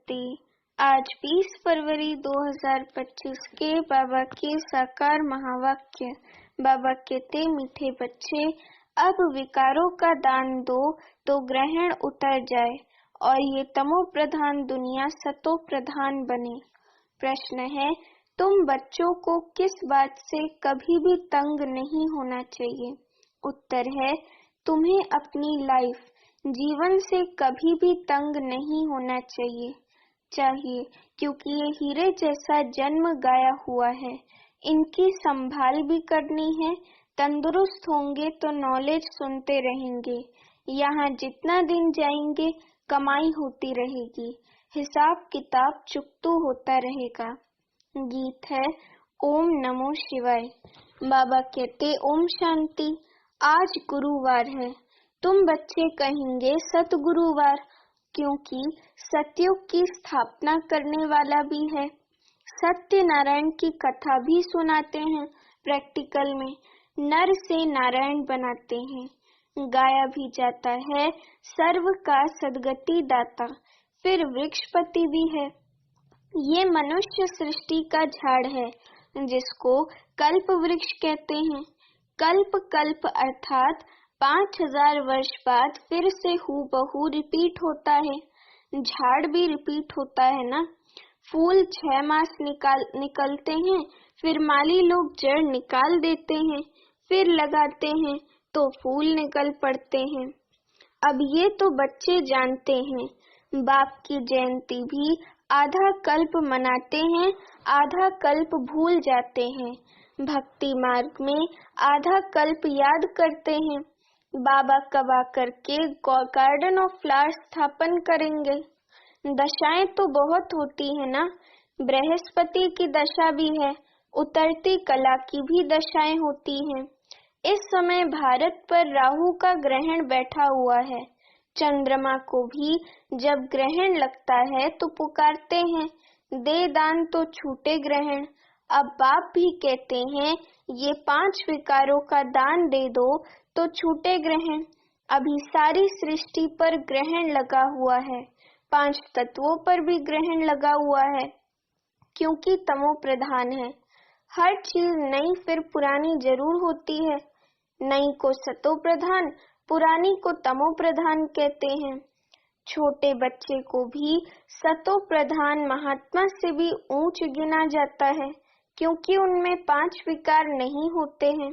शांति। आज 20 फरवरी 2025 के बाबा के साकार महावाक्य। बाबा कहते, मीठे बच्चे, अब विकारों का दान दो तो ग्रहण उतर जाए और ये तमो प्रधान दुनिया सतो प्रधान बने। प्रश्न है, तुम बच्चों को किस बात से कभी भी तंग नहीं होना चाहिए? उत्तर है, तुम्हें अपनी लाइफ जीवन से कभी भी तंग नहीं होना चाहिए, क्योंकि ये हीरे जैसा जन्म गाया हुआ है। इनकी संभाल भी करनी है। तंदुरुस्त होंगे तो नॉलेज सुनते रहेंगे। यहाँ जितना दिन जाएंगे कमाई होती रहेगी, हिसाब किताब चुकतू होता रहेगा। गीत है ओम नमो शिवाय। बाबा कहते, ओम शांति। आज गुरुवार है। तुम बच्चे कहेंगे सतगुरुवार, क्योंकि सतयुग की स्थापना करने वाला भी है। सत्यनारायण की कथा भी सुनाते हैं। प्रैक्टिकल में नर से नारायण बनाते हैं। गाया भी जाता है, सर्व का सदगति दाता। फिर वृक्षपति भी है। ये मनुष्य सृष्टि का झाड़ है, जिसको कल्प वृक्ष कहते हैं। कल्प अर्थात 5000 वर्ष बाद फिर से हूबहू रिपीट होता है। झाड़ भी रिपीट होता है ना। फूल 6 मास निकलते हैं, फिर माली लोग जड़ निकाल देते हैं, फिर लगाते हैं तो फूल निकल पड़ते हैं। अब ये तो बच्चे जानते हैं। बाप की जयंती भी आधा कल्प मनाते हैं, आधा कल्प भूल जाते हैं। भक्ति मार्ग में आधा कल्प याद करते हैं। बाबा कब आकर के गार्डन ऑफ फ्लावर्स स्थापन करेंगे? दशाएं तो बहुत होती है ना। बृहस्पति की दशा भी है, उतरती कला की भी दशाएं होती हैं। इस समय भारत पर राहु का ग्रहण बैठा हुआ है। चंद्रमा को भी जब ग्रहण लगता है तो पुकारते हैं, दे दान तो छूटे ग्रहण। अब बाप भी कहते हैं, ये 5 विकारों का दान दे दो तो छूटे ग्रहण। अभी सारी सृष्टि पर ग्रहण लगा हुआ है। 5 तत्वों पर भी ग्रहण लगा हुआ है, क्योंकि तमो प्रधान है। हर चीज नई फिर पुरानी जरूर होती है। नई को सतो प्रधान, पुरानी को तमो प्रधान कहते हैं। छोटे बच्चे को भी सतो प्रधान महात्मा से भी ऊंच गिना जाता है, क्योंकि उनमें 5 विकार नहीं होते हैं।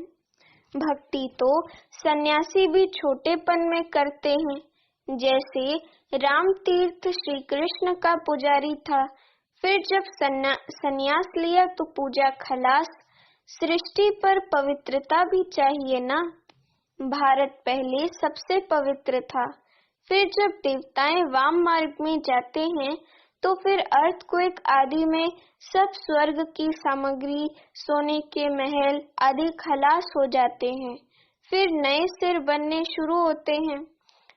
भक्ति तो सन्यासी भी छोटेपन में करते हैं। जैसे राम तीर्थ श्री कृष्ण का पुजारी था, फिर जब सन्यास लिया तो पूजा खलास। सृष्टि पर पवित्रता भी चाहिए ना। भारत पहले सबसे पवित्र था, फिर जब देवताएं वाम मार्ग में जाते हैं तो फिर अर्थक्वेक आदि में सब स्वर्ग की सामग्री, सोने के महल आदि खलास हो जाते हैं। फिर नए सिर बनने शुरू होते हैं।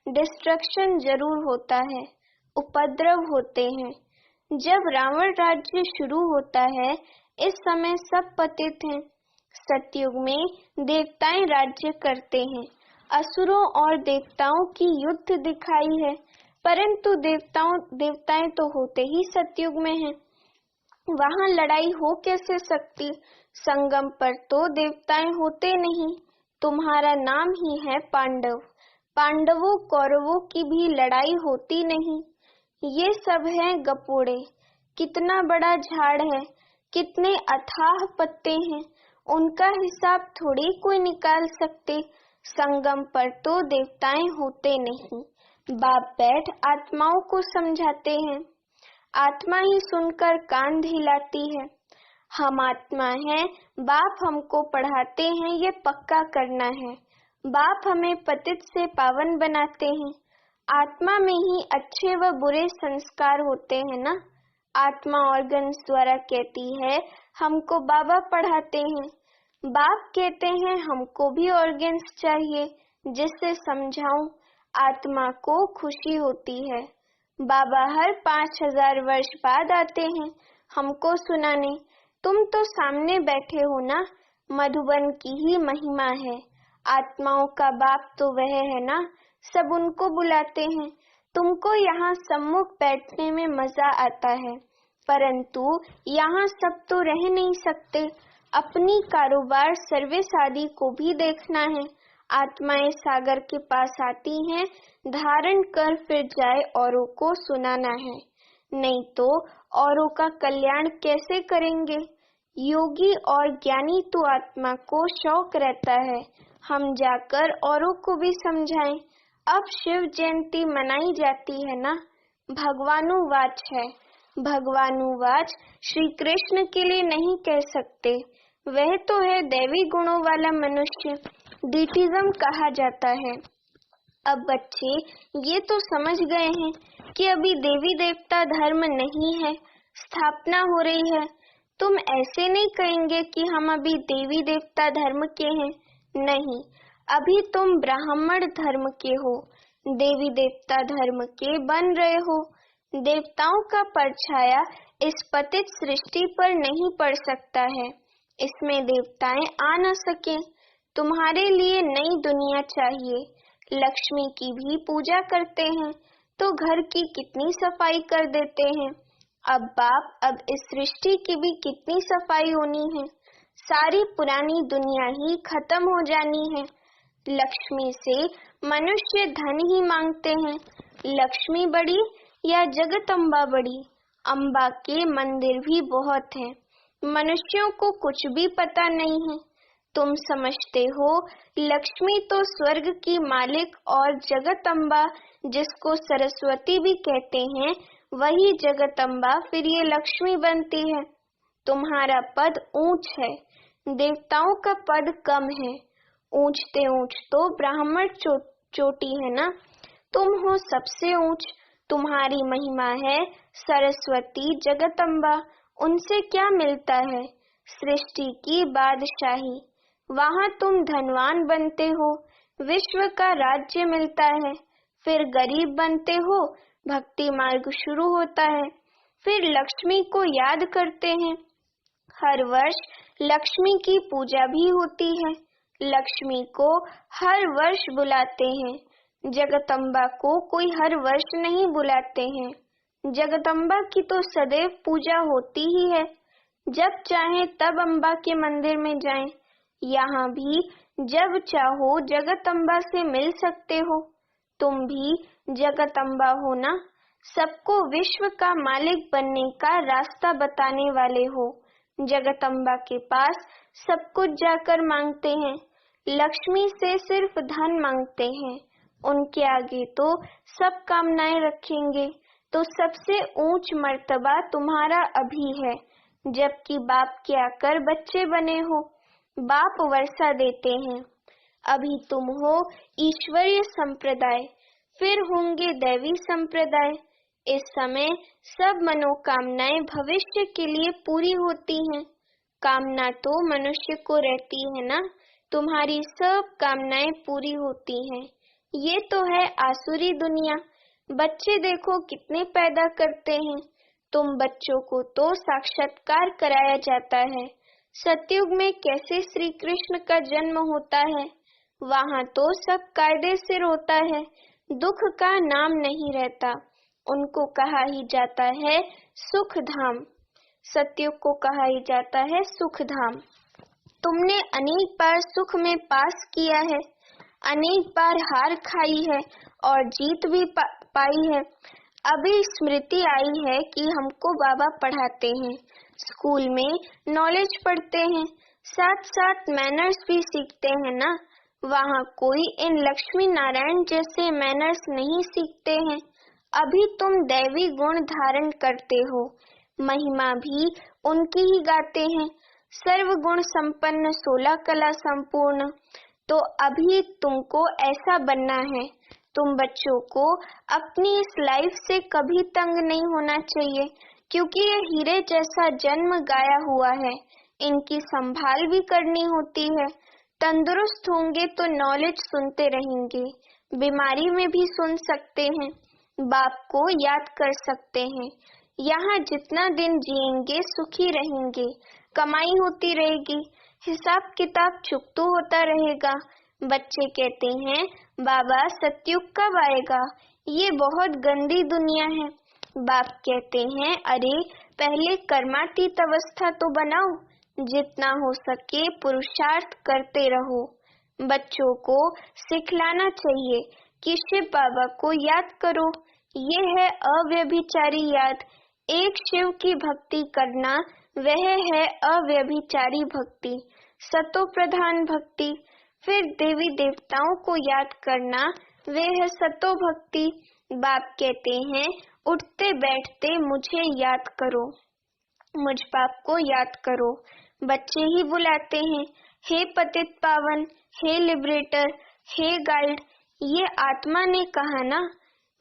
डिस्ट्रक्शन जरूर होता है, उपद्रव होते हैं। जब रावण राज्य शुरू होता है, इस समय सब पतित हैं। सतयुग में देवताएं राज्य करते हैं। असुरों और देवताओं की युद्ध दिखाई है, परंतु देवताएं तो होते ही सतयुग में हैं। वहाँ लड़ाई हो कैसे सकती? संगम पर तो देवताएं होते नहीं। तुम्हारा नाम ही है पांडव। पांडवों कौरवों की भी लड़ाई होती नहीं। ये सब हैं गपोड़े। कितना बड़ा झाड़ है, कितने अथाह पत्ते हैं, उनका हिसाब थोड़ी कोई निकाल सकते। संगम पर तो देवताएं होते नहीं। बाप बैठ आत्माओं को समझाते हैं। आत्मा ही सुनकर कान हिलाती है। हम आत्मा हैं, बाप हमको पढ़ाते हैं, ये पक्का करना है। बाप हमें पतित से पावन बनाते हैं। आत्मा में ही अच्छे व बुरे संस्कार होते हैं ना। आत्मा ऑर्गन्स द्वारा कहती है, हमको बाबा पढ़ाते हैं। बाप कहते हैं, हमको भी ऑर्गन्स चाहिए, जिससे समझाऊं। आत्मा को खुशी होती है। बाबा हर 5000 वर्ष बाद आते हैं हमको सुनाने। तुम तो सामने बैठे हो ना। मधुबन की ही महिमा है। आत्माओं का बाप तो वह है ना। सब उनको बुलाते हैं। तुमको यहाँ सम्मुख बैठने में मजा आता है, परंतु यहाँ सब तो रह नहीं सकते। अपनी कारोबार सर्विस आदि को भी देखना है। आत्माएं सागर के पास आती हैं, धारण कर फिर जाए औरों को सुनाना है, नहीं तो औरों का कल्याण कैसे करेंगे। योगी और ज्ञानी तो आत्मा को शौक रहता है हम जाकर औरों को भी समझाएं। अब शिव जयंती मनाई जाती है ना। भगवानुवाच है। भगवानुवाच श्री कृष्ण के लिए नहीं कह सकते, वह तो है दैवी गुणों वाला मनुष्य, डीटिज्म कहा जाता है। अब बच्चे ये तो समझ गए हैं कि अभी देवी देवता धर्म नहीं है, स्थापना हो रही है। तुम ऐसे नहीं कहेंगे कि हम अभी देवी देवता धर्म के हैं, नहीं, अभी तुम ब्राह्मण धर्म के हो, देवी देवता धर्म के बन रहे हो। देवताओं का परछाया इस पतित सृष्टि पर नहीं पड़ सकता है, इसमें देवताएं आ न सके। तुम्हारे लिए नई दुनिया चाहिए। लक्ष्मी की भी पूजा करते हैं तो घर की कितनी सफाई कर देते हैं। अब बाप, अब इस सृष्टि की भी कितनी सफाई होनी है। सारी पुरानी दुनिया ही खत्म हो जानी है। लक्ष्मी से मनुष्य धन ही मांगते हैं। लक्ष्मी बड़ी या जगदम्बा बड़ी? अम्बा के मंदिर भी बहुत हैं, मनुष्यों को कुछ भी पता नहीं है। तुम समझते हो लक्ष्मी तो स्वर्ग की मालिक और जगदम्बा, जिसको सरस्वती भी कहते हैं, वही जगदम्बा फिर ये लक्ष्मी बनती है। तुम्हारा पद ऊंच है, देवताओं का पद कम है। ऊंचते ऊंच तो ब्राह्मण चोटी है ना। तुम हो सबसे ऊंच, तुम्हारी महिमा है सरस्वती जगदम्बा। उनसे क्या मिलता है? सृष्टि की बादशाही। वहाँ तुम धनवान बनते हो, विश्व का राज्य मिलता है। फिर गरीब बनते हो, भक्ति मार्ग शुरू होता है। फिर लक्ष्मी को याद करते हैं। हर वर्ष लक्ष्मी की पूजा भी होती है। लक्ष्मी को हर वर्ष बुलाते हैं, जगदम्बा को कोई हर वर्ष नहीं बुलाते हैं। जगदम्बा की तो सदैव पूजा होती ही है। जब चाहे तब अम्बा के मंदिर में जाएं। यहाँ भी जब चाहो जगदम्बा से मिल सकते हो। तुम भी जगदम्बा हो ना, सबको विश्व का मालिक बनने का रास्ता बताने वाले हो। जगदम्बा के पास सब कुछ जाकर मांगते हैं, लक्ष्मी से सिर्फ धन मांगते हैं। उनके आगे तो सब कामनाएं रखेंगे। तो सबसे ऊंच मर्तबा तुम्हारा अभी है, जबकि बाप के आकर बच्चे बने हो। बाप वर्षा देते हैं। अभी तुम हो ईश्वरीय संप्रदाय, फिर होंगे दैवी संप्रदाय। इस समय सब मनोकामनाएं भविष्य के लिए पूरी होती हैं। कामना तो मनुष्य को रहती है ना, तुम्हारी सब कामनाएं पूरी होती हैं। ये तो है आसुरी दुनिया। बच्चे देखो कितने पैदा करते हैं। तुम बच्चों को तो साक्षात्कार कराया जाता है। सतयुग में कैसे श्री कृष्ण का जन्म होता है, वहाँ तो सब कायदे से होता है, दुख का नाम नहीं रहता। उनको कहा ही जाता है सुख धाम। सतयुग को कहा ही जाता है सुख धाम। तुमने अनेक बार सुख में पास किया है, अनेक बार हार खाई है और जीत भी पाई है। अभी स्मृति आई है कि हमको बाबा पढ़ाते हैं, स्कूल में नॉलेज पढ़ते हैं, साथ साथ मैनर्स भी सीखते हैं ना। वहाँ कोई इन लक्ष्मी नारायण जैसे मैनर्स नहीं सीखते हैं। अभी तुम दैवी गुण धारण करते हो, महिमा भी उनकी ही गाते हैं। सर्व गुण संपन्न 16 कला संपूर्ण। तो अभी तुमको ऐसा बनना है। तुम बच्चों को अपनी इस लाइफ से कभी तंग नहीं होना चाहिए, क्योंकि ये हीरे जैसा जन्म गाया हुआ है। इनकी संभाल भी करनी होती है। तंदुरुस्त होंगे तो नॉलेज सुनते रहेंगे, बीमारी में भी सुन सकते हैं, बाप को याद कर सकते हैं। यहाँ जितना दिन जिएंगे सुखी रहेंगे, कमाई होती रहेगी, हिसाब किताब चुकता होता रहेगा। बच्चे कहते हैं बाबा सतयुग कब आएगा? ये बहुत गंदी दुनिया है। बाप कहते हैं, अरे पहले कर्मातीत अवस्था तो बनाओ, जितना हो सके पुरुषार्थ करते रहो। बच्चों को सिखलाना चाहिए कि शिव बाबा को याद करो। ये है अव्यभिचारी याद। एक शिव की भक्ति करना, वह है अव्यभिचारी भक्ति, सतो प्रधान भक्ति। फिर देवी देवताओं को याद करना, वे है सतो भक्ति। बाप कहते हैं, उठते बैठते मुझे याद करो, मुझ बाप को याद करो। बच्चे ही बुलाते हैं, हे पतित पावन, हे लिबरेटर, हे गाइड। ये आत्मा ने कहा ना।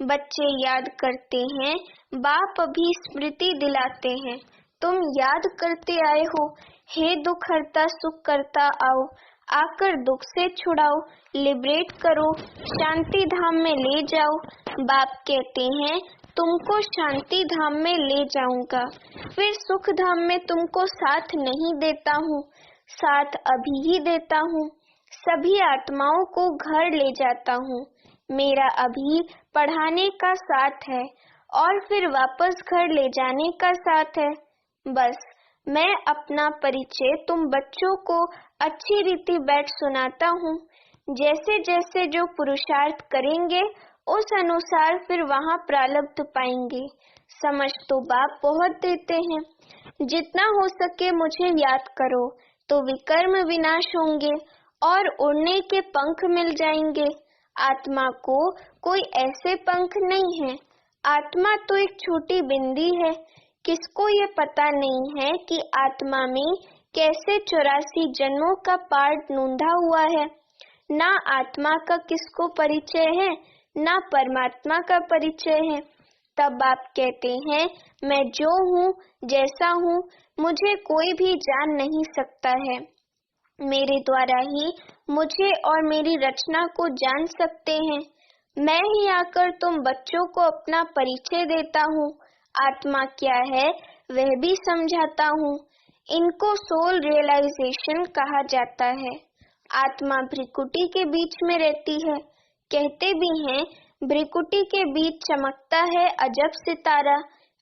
बच्चे याद करते हैं, बाप अभी स्मृति दिलाते हैं, तुम याद करते आए हो। हे दुख हरता सुख करता आओ, आकर दुख से छुड़ाओ, लिबरेट करो, शांति धाम में ले जाओ। बाप कहते हैं, तुमको शांति धाम में ले जाऊंगा, फिर सुख धाम में तुमको साथ नहीं देता हूँ, साथ अभी ही देता हूँ। सभी आत्माओं को घर ले जाता हूँ। मेरा अभी पढ़ाने का साथ है और फिर वापस घर ले जाने का साथ है। बस मैं अपना परिचय तुम बच्चों को अच्छी रीति बैठ सुनाता हूँ। जैसे जैसे जो पुरुषार्थ करेंगे उस अनुसार फिर वहाँ प्रारब्ध पाएंगे। समझ तो बाप बहुत देते हैं। जितना हो सके मुझे याद करो तो विकर्म विनाश होंगे और उड़ने के पंख मिल जाएंगे। आत्मा को कोई ऐसे पंख नहीं है। आत्मा तो एक छोटी बिंदी है। किसको ये पता नहीं है कि आत्मा में कैसे 84 जन्मों का पार्ट नूंधा हुआ है। ना आत्मा का किसको परिचय है, ना परमात्मा का परिचय है। तब आप कहते हैं, मैं जो हूँ, जैसा हूँ, मुझे कोई भी जान नहीं सकता है। मेरे द्वारा ही मुझे और मेरी रचना को जान सकते हैं। मैं ही आकर तुम बच्चों को अपना परिचय देता हूँ। आत्मा क्या है वह भी समझाता हूँ। इनको सोल रियलाइजेशन कहा जाता है। आत्मा भ्रिकुटी के बीच में रहती है। कहते भी हैं, भ्रिकुटी के बीच चमकता है अजब सितारा,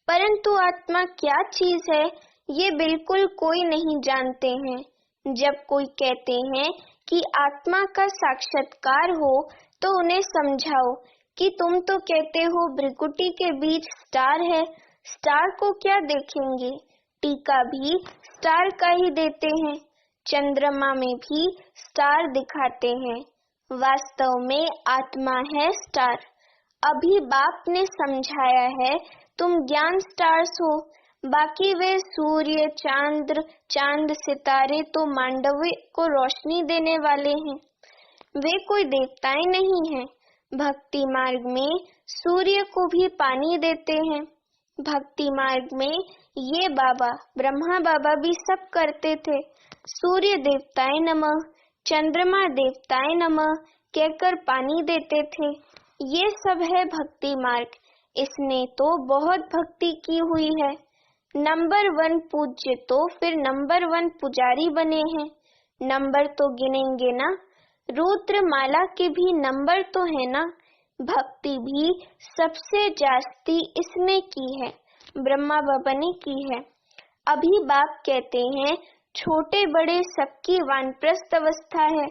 परंतु आत्मा क्या चीज है ये बिल्कुल कोई नहीं जानते हैं। जब कोई कहते हैं कि आत्मा का साक्षात्कार हो तो उन्हें समझाओ कि तुम तो कहते हो भ्रिकुटी के बीच स्टार है, स्टार को क्या देखेंगे। टीका भी स्टार का ही देते हैं, चंद्रमा में भी स्टार दिखाते हैं। वास्तव में आत्मा है स्टार। अभी बाप ने समझाया है, तुम ज्ञान स्टार्स हो। बाकी वे सूर्य, चांद सितारे तो मांडव्य को रोशनी देने वाले हैं। वे कोई देवताएं नहीं हैं। भक्ति मार्ग में सूर्य को भी पानी देते हैं। भक्ति मार्ग में ये बाबा, ब्रह्मा बाबा भी सब करते थे। सूर्य देवताएं नमः, चंद्रमा देवताएं नमः कहकर पानी देते थे। ये सब है भक्ति मार्ग। इसने तो बहुत भक्ति की हुई है। नंबर 1 पूज्य तो फिर नंबर 1 पुजारी बने हैं। नंबर तो गिनेंगे ना। रुद्र माला के भी नंबर तो है ना। भक्ति भी सबसे जास्ती इसने की है, ब्रह्मा बाबा ने की है। अभी बाप कहते हैं, छोटे बड़े सबकी वानप्रस्थ अवस्था है।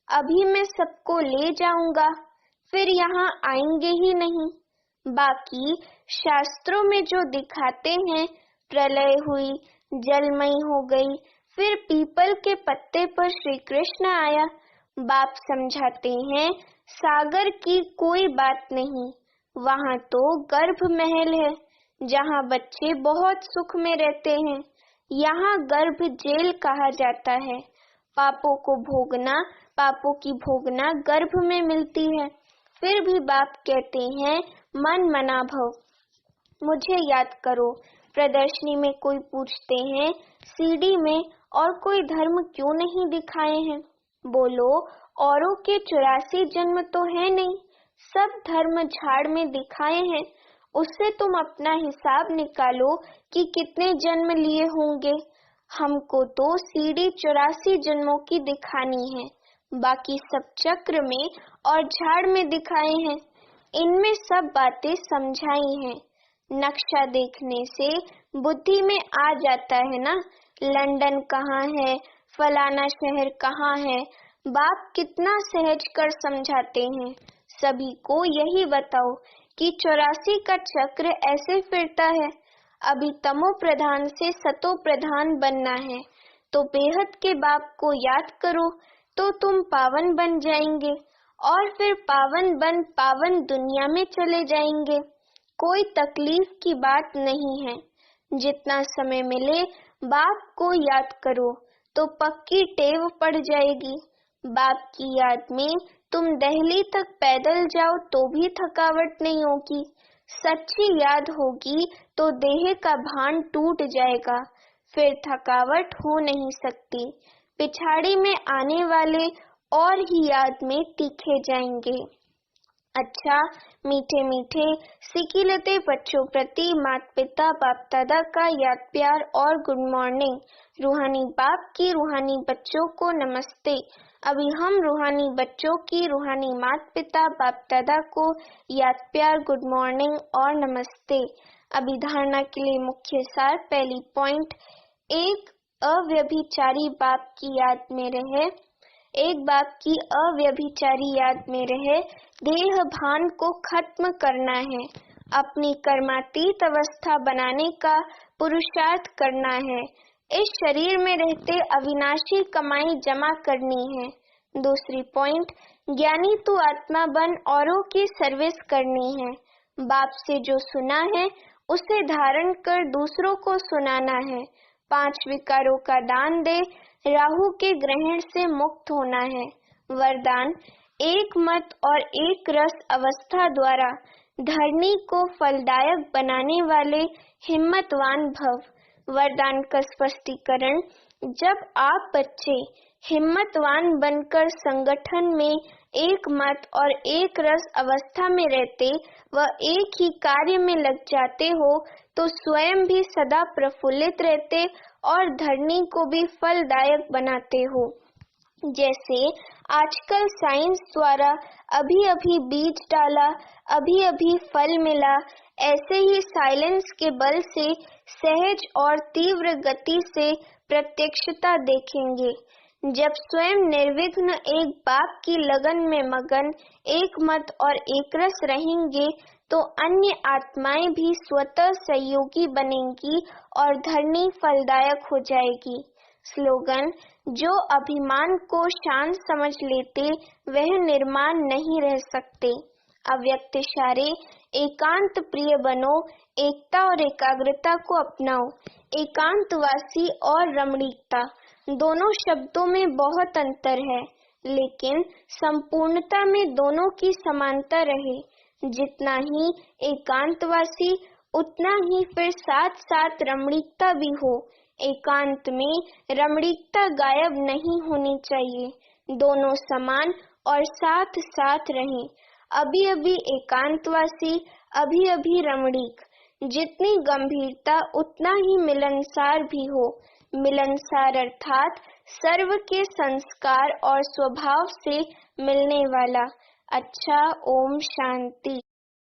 अभी मैं सबको ले जाऊंगा, फिर यहाँ आएंगे ही नहीं। बाकी शास्त्रों में जो दिखाते हैं, प्रलय हुई, जलमयी हो गई, फिर पीपल के पत्ते पर श्री कृष्ण आया। बाप समझाते हैं, सागर की कोई बात नहीं, वहाँ तो गर्भ महल है, जहाँ बच्चे बहुत सुख में रहते हैं। यहाँ गर्भ जेल कहा जाता है। पापों की भोगना गर्भ में मिलती है। फिर भी बाप कहते हैं, मन मना भव, मुझे याद करो। प्रदर्शनी में कोई पूछते हैं, सीडी में और कोई धर्म क्यों नहीं दिखाए हैं? बोलो, औरों के 84 जन्म तो है नहीं, सब धर्म झाड़ में दिखाए हैं। उससे तुम अपना हिसाब निकालो कि कितने जन्म लिए होंगे। हमको तो सीडी 84 जन्मों की दिखानी है, बाकी सब चक्र में और झाड़ में दिखाए हैं। इनमें सब बातें समझाई हैं। नक्शा देखने से बुद्धि में आ जाता है ना, लंदन कहाँ है, फलाना शहर कहाँ है। बाप कितना सहज कर समझाते हैं। सभी को यही बताओ कि 84 का चक्र ऐसे फिरता है। अभी तमो प्रधान से सतो प्रधान बनना है, तो बेहद के बाप को याद करो तो तुम पावन बन जाएंगे, और फिर पावन बन पावन दुनिया में चले जाएंगे। कोई तकलीफ की बात नहीं है। जितना समय मिले बाप को याद करो तो पक्की टेव पड़ जाएगी। बाप की याद में तुम दिल्ली तक पैदल जाओ तो भी थकावट नहीं होगी। सच्ची याद होगी तो देह का भान टूट जाएगा, फिर थकावट हो नहीं सकती। पिछाड़ी में आने वाले और ही याद में तीखे जाएंगे। अच्छा, मीठे मीठे सिकिलते बच्चों प्रति माता पिता बाप दादा का याद प्यार और गुड मॉर्निंग। रूहानी बाप की रूहानी बच्चों को नमस्ते। अभी हम रूहानी बच्चों की रूहानी माता पिता बाप दादा को याद प्यार गुड मॉर्निंग और नमस्ते। अभी धारणा के लिए मुख्य सार। पहली पॉइंट, एक अव्यभिचारी बाप की याद में रहे। एक बाप की अव्यभिचारी याद में रहे देह भान को खत्म करना है, अपनी कर्मातीत अवस्था बनाने का पुरुषार्थ करना है। इस शरीर में रहते अविनाशी कमाई जमा करनी है। दूसरी पॉइंट, ज्ञानी तू आत्मा बन औरों की सर्विस करनी है। बाप से जो सुना है उसे धारण कर दूसरों को सुनाना है। 5 विकारों का दान दे, राहु के ग्रहण से मुक्त होना है। वरदान, एक मत और एक रस अवस्था द्वारा धरनी को फलदायक बनाने वाले हिम्मतवान भव। वरदान का स्पष्टीकरण, जब आप बच्चे हिम्मतवान बनकर संगठन में एक मत और एक रस अवस्था में रहते व एक ही कार्य में लग जाते हो तो स्वयं भी सदा प्रफुल्लित रहते और धरनी को भी फलदायक बनाते हो। जैसे आजकल साइंस द्वारा अभी अभी बीज डाला, अभी अभी फल मिला, ऐसे ही साइलेंस के बल से सहज और तीव्र गति से प्रत्यक्षता देखेंगे। जब स्वयं निर्विघ्न एक बाप की लगन में मगन, एक मत और एक रस रहेंगे तो अन्य आत्माएं भी स्वतः सहयोगी बनेंगी और धरनी फलदायक हो जाएगी। स्लोगन, जो अभिमान को शान समझ लेते वह निर्माण नहीं रह सकते। अव्यक्त इशारे, एकांत प्रिय बनो, एकता और एकाग्रता को अपनाओ। एकांतवासी और रमणीकता, दोनों शब्दों में बहुत अंतर है, लेकिन संपूर्णता में दोनों की समानता रहे। जितना ही एकांतवासी उतना ही फिर साथ साथ रमणीकता भी हो। एकांत में रमणीकता गायब नहीं होनी चाहिए, दोनों समान और साथ साथ रहें। अभी अभी एकांतवासी, अभी अभी रमणीक। जितनी गंभीरता उतना ही मिलनसार भी हो। मिलनसार अर्थात सर्व के संस्कार और स्वभाव से मिलने वाला। अच्छा, ओम शांति।